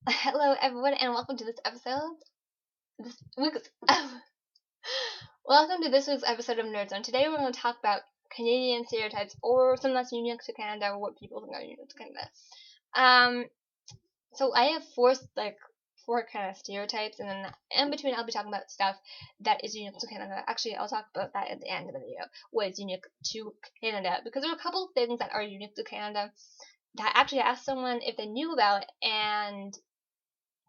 Hello, everyone, and welcome to this episode. This week's welcome to this week's episode of Nerd Zone. Today, we're going to talk about Canadian stereotypes, or something that's unique to Canada, or what people think are unique to Canada. So I have four kind of stereotypes, and then in between, I'll be talking about stuff that is unique to Canada. Actually, I'll talk about that at the end of the video, what is unique to Canada, because there are a couple of things that are unique to Canada that actually I asked someone if they knew about, and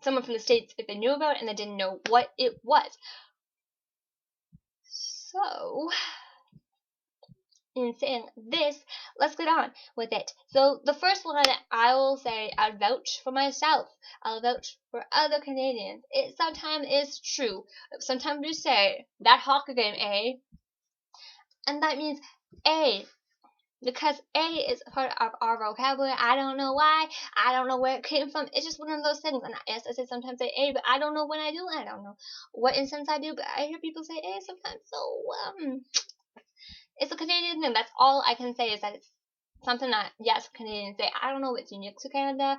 someone from the States if they knew about it, and they didn't know what it was. So, in saying this, let's get on with it. So, the first one, I will say, I'll vouch for myself. I'll vouch for other Canadians. It sometimes is true. Sometimes you say, that hockey game, eh? And that means, eh, because A is part of our vocabulary. I don't know why. I don't know where it came from. It's just one of those things. And yes, I say sometimes say A, but I don't know when I do. I don't know what instance I do, but I hear people say A sometimes. So it's a Canadian thing. That's all I can say is that it's something that yes, Canadians say. I don't know what's unique to Canada,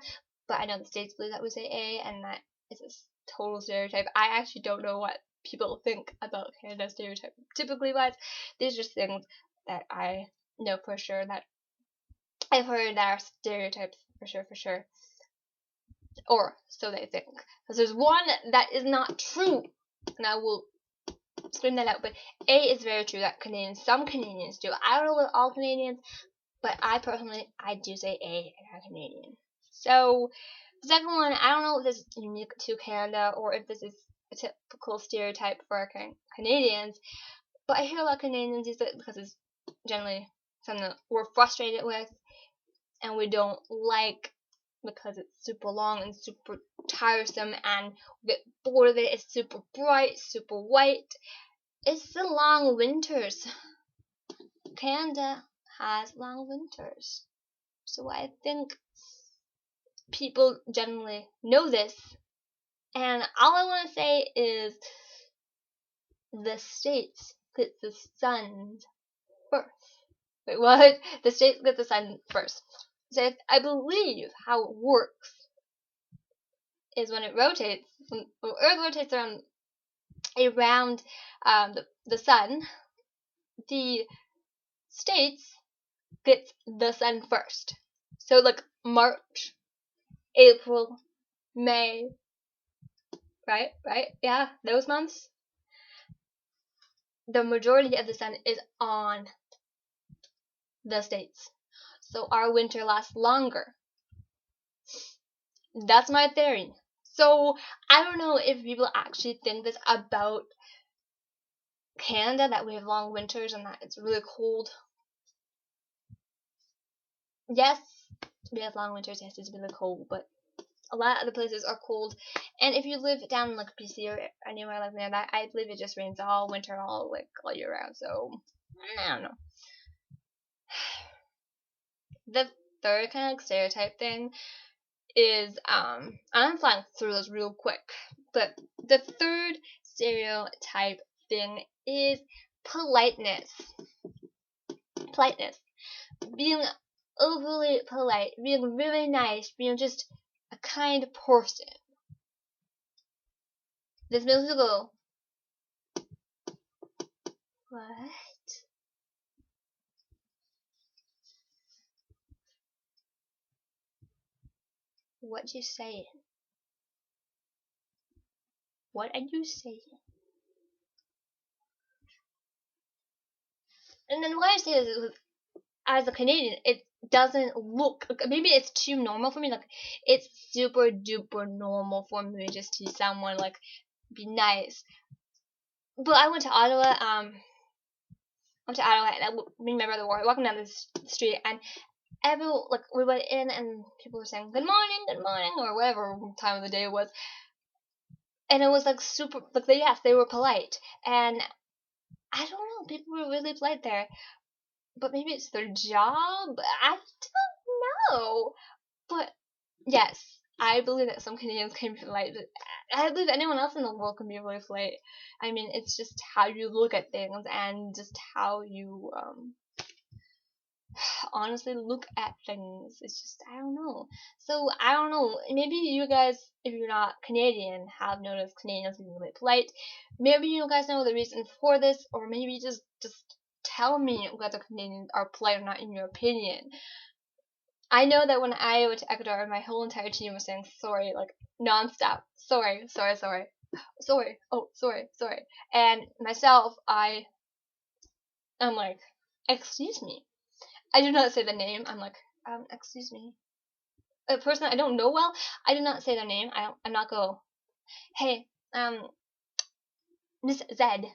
but I know the States believe that we say A, and that is a total stereotype. I actually don't know what people think about Canada stereotype typically wise. These are just things that I know for sure that I've heard that are stereotypes for sure, or so they think. Because there's one that is not true, and I will scream that out. But A is very true that some Canadians do. I don't know about all Canadians, but I personally, I do say A and I'm Canadian. So the second one, I don't know if this is unique to Canada or if this is a typical stereotype for Canadians, but I hear a lot of Canadians use it because it's generally something that we're frustrated with and we don't like because it's super long and super tiresome and we get bored of it. It's super bright, super white. It's the long winters. Canada has long winters. So I think people generally know this. And all I want to say is the States get the sun first. Wait, what? The States get the sun first. So I believe how it works is when it rotates, when Earth rotates around the sun, the States gets the sun first. So like March, April, May, right, yeah, those months, the majority of the sun is on the States. So our winter lasts longer. That's my theory. So I don't know if people actually think this about Canada, that we have long winters and that it's really cold. Yes, we have long winters. Yes, it's really cold, but a lot of other places are cold. And if you live down in like BC or anywhere like that, I believe it just rains all winter, all year round. So I don't know. The third kind of stereotype thing is I'm flying through those real quick, but the third stereotype thing is politeness. Being overly polite, being really nice, being just a kind person. This musical. What? What you saying? What are you saying? And then why I say this is as a Canadian, it doesn't look, maybe it's too normal for me. Like it's super duper normal for me just to someone like be nice. But I went to Ottawa. And me and my brother were walking down this street, and we went in, and people were saying good morning, or whatever time of the day it was, and it was like super like they were polite, and I don't know, people were really polite there, but maybe it's their job. I don't know, but yes, I believe that some Canadians can be polite, but I believe anyone else in the world can be really polite. I mean, it's just how you look at things and just how you honestly look at things. It's just, I don't know. So I don't know. Maybe you guys, if you're not Canadian, have noticed Canadians being really polite. Maybe you guys know the reason for this, or maybe just tell me whether Canadians are polite or not in your opinion. I know that when I went to Ecuador, my whole entire team was saying sorry, like nonstop. Sorry, sorry, sorry, sorry. Oh, sorry, sorry. And myself, I'm like, excuse me. I do not say the name. I'm like, excuse me. A person I don't know well, I do not say their name. I'm not go, hey, Miss Zed.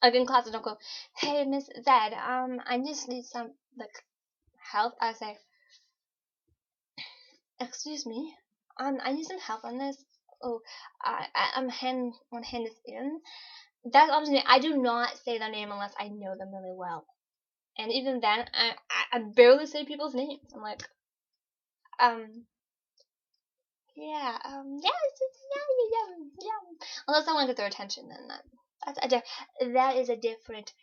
Like in class, I don't go, hey, Miss Zed. I just need some like help. I say, excuse me. I need some help on this. Oh, I'm one hand is in. That's obviously I do not say their name unless I know them really well. And even then, I barely say people's names. I'm like, yeah, yeah. Unless I want to get their attention, then that is a different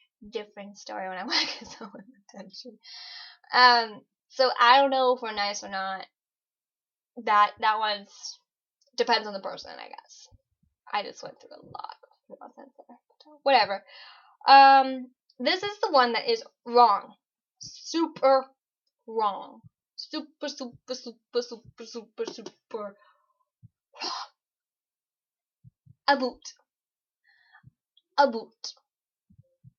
story when I want to get someone's attention. So I don't know if we're nice or not. That one's depends on the person, I guess. I just went through a lot of nonsense there. But whatever. This is the one that is wrong. Super wrong. Super, super, super, super, super, super wrong. A boot. A boot.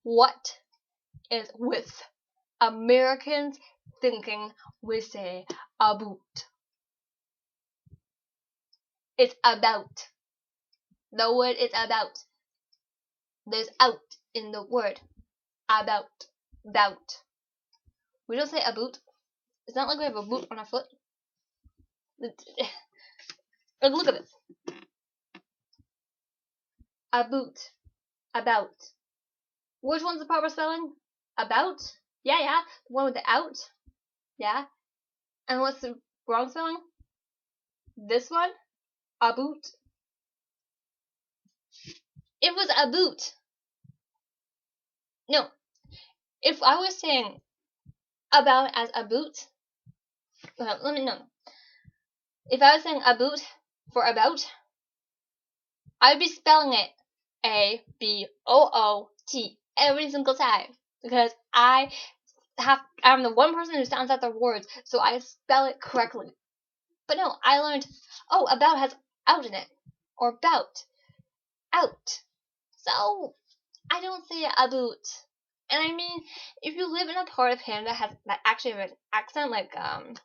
What is with Americans thinking we say a boot? It's about. The word is about. There's out in the word. About. Bout. We don't say a boot. It's not like we have a boot on our foot. Like, look at this. A boot. About. Which one's the proper spelling? About? Yeah. The one with the out? Yeah. And what's the wrong spelling? This one? A boot. It was a boot. No. If I was saying about as a boot, well, let me know. If I was saying a boot for about, I'd be spelling it A-B-O-O-T every single time because I'm the one person who sounds out the words, so I spell it correctly. But no, I learned, about has out in it, or bout, out. So I don't say a boot. And I mean, if you live in a part of Canada that actually have an accent, like I'm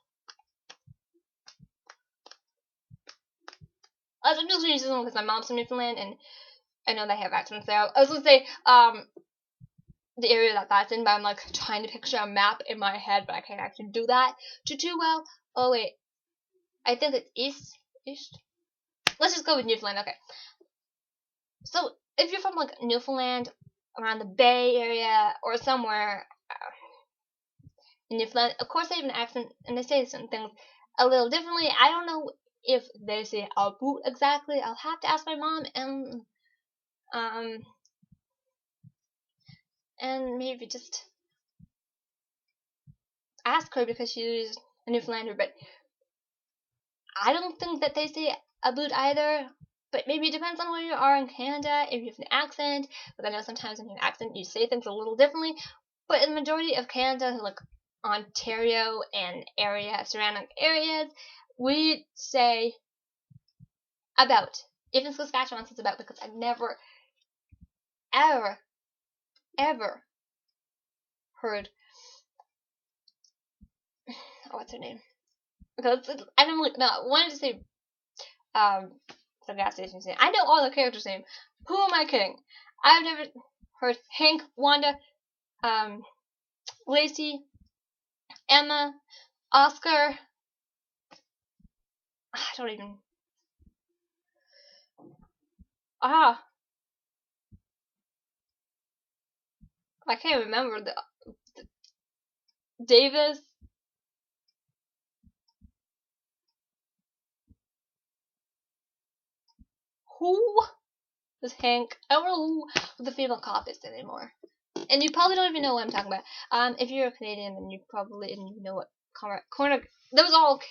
just using this because my mom's from Newfoundland and I know they have accents there. I was gonna say the area that's in, but I'm like trying to picture a map in my head, but I can't actually do that too well. Oh wait, I think it's east. Let's just go with Newfoundland. Okay. So if you're from like Newfoundland, around the Bay Area or somewhere in Newfoundland, of course they have an accent and they say some things a little differently. I don't know if they say a boot exactly. I'll have to ask my mom and maybe just ask her because she's a Newfoundlander. But I don't think that they say a boot either. But maybe it depends on where you are in Canada, if you have an accent. But I know sometimes when you have an accent, you say things a little differently. But in the majority of Canada, like Ontario and surrounding areas, we say about. Even Saskatchewan says about because I've never, ever heard. Oh, what's her name? Because I don't like. No, I wanted to say the gas station name. I know all the characters' name. Who am I kidding? I've never heard Hank, Wanda, Lacey, Emma, Oscar. I don't even. I can't remember the Davis. Who was Hank? I don't know who the female cop is anymore. And you probably don't even know what I'm talking about. If you're a Canadian, then you probably didn't even know what corner. Those are all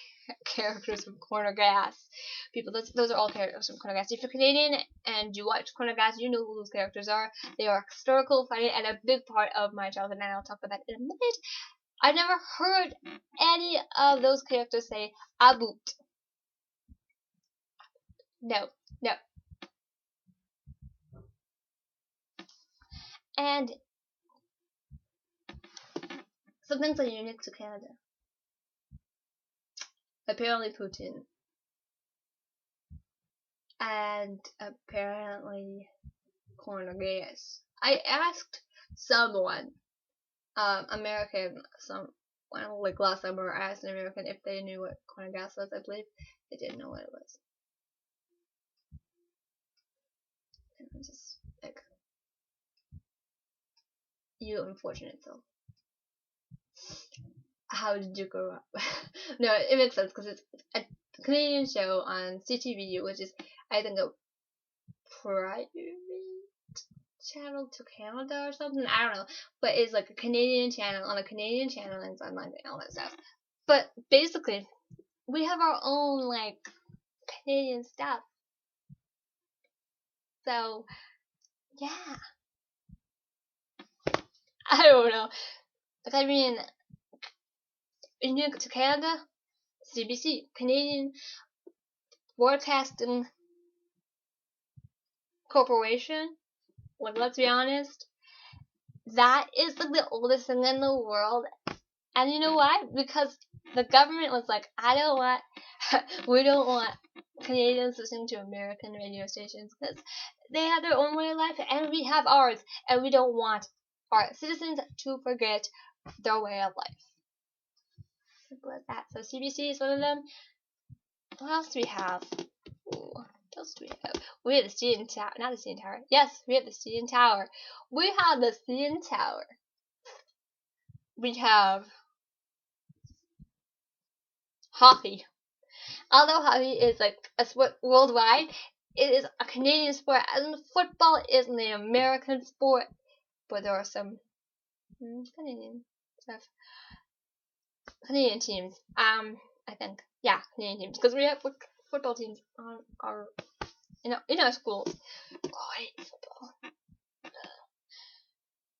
characters from Corner Gas. People, those are all characters from Corner Gas. If you're Canadian and you watch Corner Gas, you know who those characters are. They are historical, funny, and a big part of my childhood. And I'll talk about that in a minute. I never heard any of those characters say "aboot." No, no. And some things are unique to Canada. Apparently Putin. And apparently Corner Gas. I asked someone, American, like last summer, I asked an American if they knew what Corner Gas was. I believe they didn't know what it was. And I'm just like, you unfortunate soul. How did you grow up? No, it makes sense because it's a Canadian show on CTV, which is, I think, a private channel to Canada or something. I don't know, but it's like a Canadian channel on a Canadian channel, and it's online and all that stuff. But basically, we have our own like Canadian stuff. So yeah, I don't know. Like, I mean, new to Canada, CBC, Canadian Broadcasting Corporation. Like, let's be honest, that is like the oldest thing in the world. And you know why? Because the government was like, we don't want Canadians listening to American radio stations because they have their own way of life and we have ours, and we don't want our citizens to forget their way of life. Simple as that. So CBC is one of them. What else do we have? Ooh, what else do we have? We have the CN Tower. Not the CN Tower. Yes, we have the CN Tower. We have the CN Tower. We have hockey. Although hockey is like a sport worldwide, it is a Canadian sport, and football is an American sport. But there are some Canadian stuff. Canadian teams. I think, yeah, Canadian teams, because we have football teams on our in our schools. Oh, I hate football.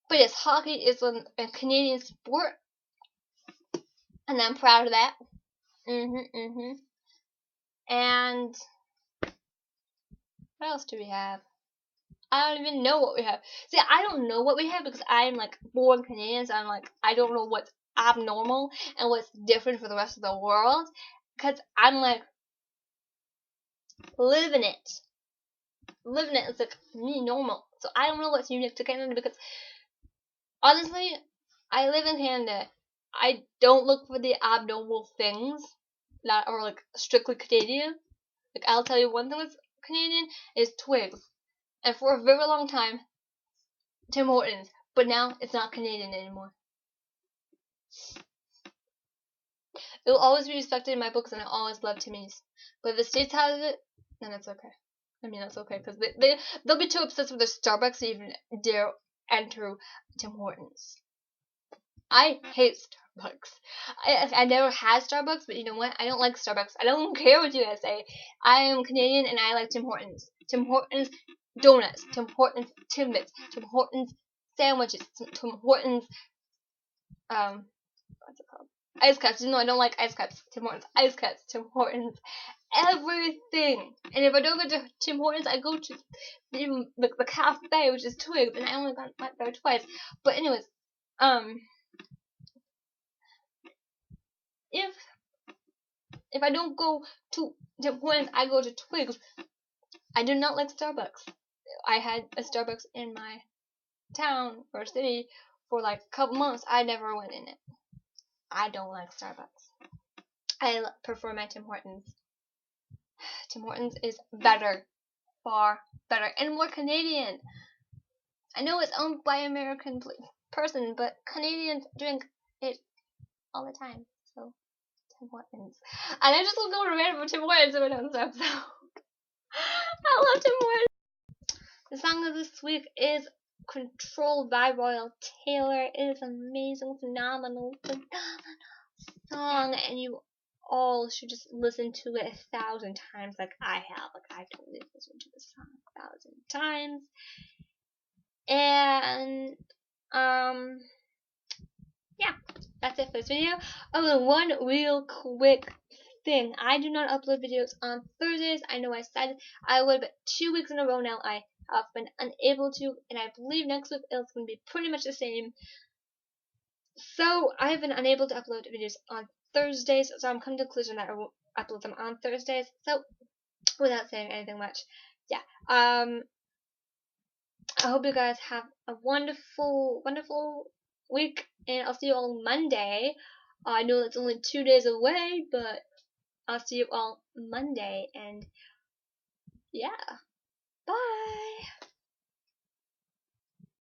But yes, hockey is a Canadian sport, and I'm proud of that. And what else do we have? I don't even know what we have. See, I don't know what we have because I'm like born Canadian, so I'm like, I don't know what's abnormal and what's different for the rest of the world, because I'm like living it. It's like me normal. So I don't know what's unique to Canada, because honestly, I live in Canada. I don't look for the abnormal things that are like strictly Canadian. Like, I'll tell you one thing that's Canadian is Twigs. And for a very long time, Tim Hortons. But now it's not Canadian anymore. It will always be respected in my books, and I always love Timmy's. But if the States has it, then it's okay. I mean, that's okay, because they'll be too obsessed with their Starbucks to even dare enter Tim Hortons. I hate Starbucks. I never had Starbucks, but you know what? I don't like Starbucks. I don't care what you guys say. I am Canadian, and I like Tim Hortons. Tim Hortons donuts. Tim Hortons Timbits. Tim Hortons sandwiches. Tim Hortons what's it called? Ice cups. No, I don't like ice cups. Tim Hortons ice cups. Tim Hortons everything. And if I don't go to Tim Hortons, I go to the cafe, which is Twigs, and I only got there twice. But anyways, if I don't go to Tim Hortons, I go to Twigs. I do not like Starbucks. I had a Starbucks in my town or city for like a couple months. I never went in it. I don't like Starbucks. I prefer my Tim Hortons. Tim Hortons is better. Far better. And more Canadian. I know it's owned by an American person, but Canadians drink it all the time. So, Tim Hortons. And I just will go to random for Tim Hortons and stuff, so. I love Tim Hortons. The song of this week is Controlled by Royal Taylor. It is amazing, phenomenal song, and you all should just listen to it 1,000 times like I have. Like, I totally listened to this song 1,000 times. And yeah, that's it for this video. Oh, and one real quick thing. I do not upload videos on Thursdays. I know I said I would, but 2 weeks in a row now I have been unable to, and I believe next week it's going to be pretty much the same. So I have been unable to upload videos on Thursdays, so I'm coming to the conclusion that I won't upload them on Thursdays. So without saying anything much, yeah. I hope you guys have a wonderful, wonderful week, and I'll see you all Monday. I know that's only 2 days away, but I'll see you all Monday, and yeah, bye!